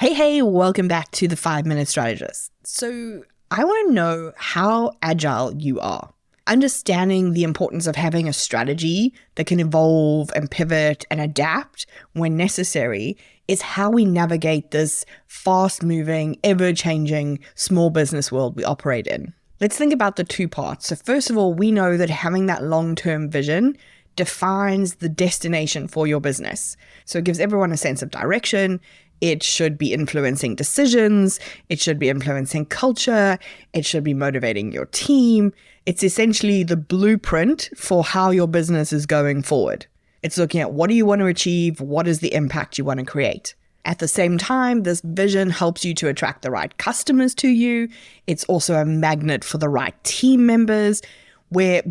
Hey, welcome back to the 5-Minute Strategist. So I want to know how agile you are. Understanding the importance of having a strategy that can evolve and pivot and adapt when necessary is how we navigate this fast-moving, ever-changing small business world we operate in. Let's think about the two parts. So first of all, we know that having that long-term vision defines the destination for your business. So it gives everyone a sense of direction. It should be influencing decisions. It should be influencing culture. It should be motivating your team. It's essentially the blueprint for how your business is going forward. It's looking at what do you want to achieve? What is the impact you want to create? At the same time, this vision helps you to attract the right customers to you. It's also a magnet for the right team members, where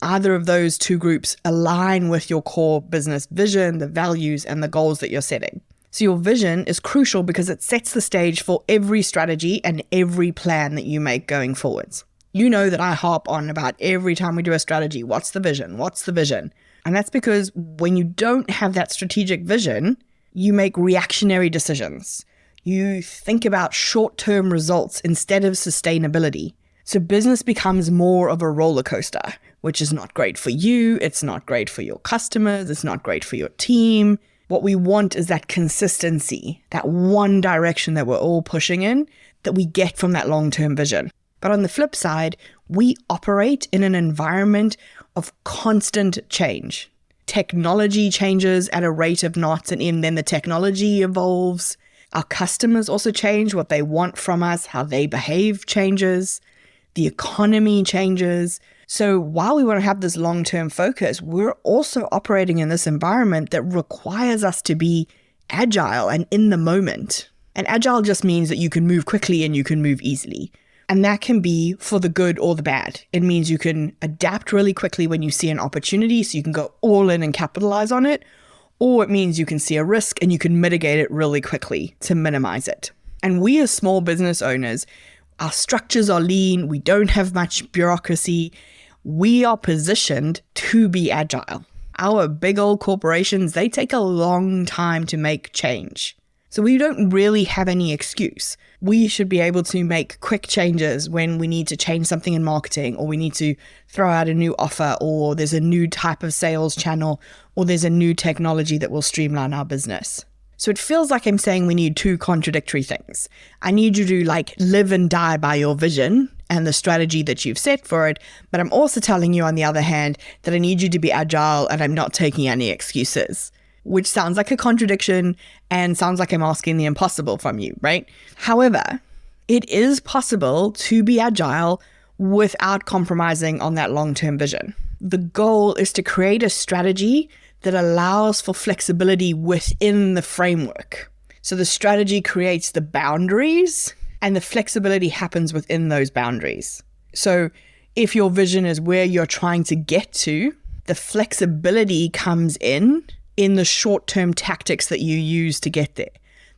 either of those two groups align with your core business vision, the values, and the goals that you're setting. So your vision is crucial because it sets the stage for every strategy and every plan that you make going forwards. You know that I harp on about every time we do a strategy, what's the vision? What's the vision? And that's because when you don't have that strategic vision, you make reactionary decisions. You think about short-term results instead of sustainability. So business becomes more of a roller coaster, which is not great for you. It's not great for your customers. It's not great for your team. What we want is that consistency, that one direction that we're all pushing in, that we get from that long-term vision. But on the flip side, we operate in an environment of constant change. Technology changes at a rate of knots, and then the technology evolves. Our customers also change. What they want from us, how they behave changes. The economy changes. So while we want to have this long-term focus, we're also operating in this environment that requires us to be agile and in the moment. And agile just means that you can move quickly and you can move easily. And that can be for the good or the bad. It means you can adapt really quickly when you see an opportunity, so you can go all in and capitalize on it. Or it means you can see a risk and you can mitigate it really quickly to minimize it. And we as small business owners, our structures are lean. We don't have much bureaucracy. We are positioned to be agile. Our big old corporations, they take a long time to make change. So we don't really have any excuse. We should be able to make quick changes when we need to change something in marketing, or we need to throw out a new offer, or there's a new type of sales channel, or there's a new technology that will streamline our business. So it feels like I'm saying we need two contradictory things. I need you to live and die by your vision and the strategy that you've set for it. But I'm also telling you, on the other hand, that I need you to be agile and I'm not taking any excuses, which sounds like a contradiction and sounds like I'm asking the impossible from you, right? However, it is possible to be agile without compromising on that long-term vision. The goal is to create a strategy that allows for flexibility within the framework. So the strategy creates the boundaries and the flexibility happens within those boundaries. So if your vision is where you're trying to get to, the flexibility comes in the short-term tactics that you use to get there,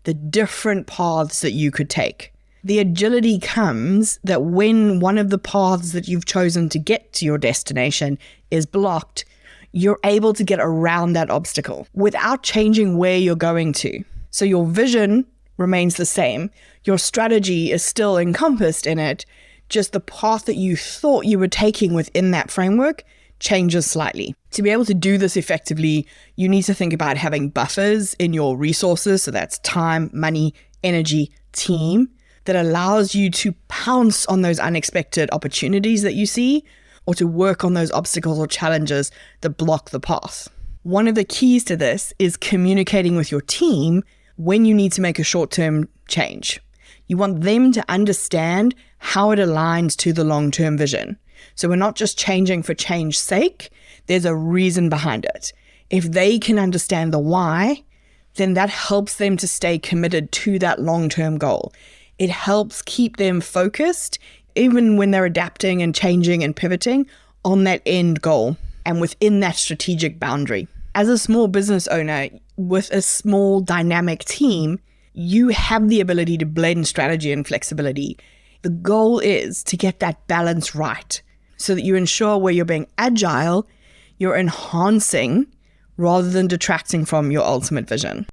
the different paths that you could take. The agility comes that when one of the paths that you've chosen to get to your destination is blocked, you're able to get around that obstacle without changing where you're going to. So your vision remains the same. Your strategy is still encompassed in it. Just the path that you thought you were taking within that framework changes slightly. To be able to do this effectively, you need to think about having buffers in your resources. So that's time, money, energy, team, that allows you to pounce on those unexpected opportunities that you see, or to work on those obstacles or challenges that block the path. One of the keys to this is communicating with your team when you need to make a short-term change. You want them to understand how it aligns to the long-term vision. So we're not just changing for change's sake. There's a reason behind it. If they can understand the why, then that helps them to stay committed to that long-term goal. It helps keep them focused, even when they're adapting and changing and pivoting on that end goal and within that strategic boundary. As a small business owner with a small dynamic team, you have the ability to blend strategy and flexibility. The goal is to get that balance right so that you ensure where you're being agile, you're enhancing rather than detracting from your ultimate vision.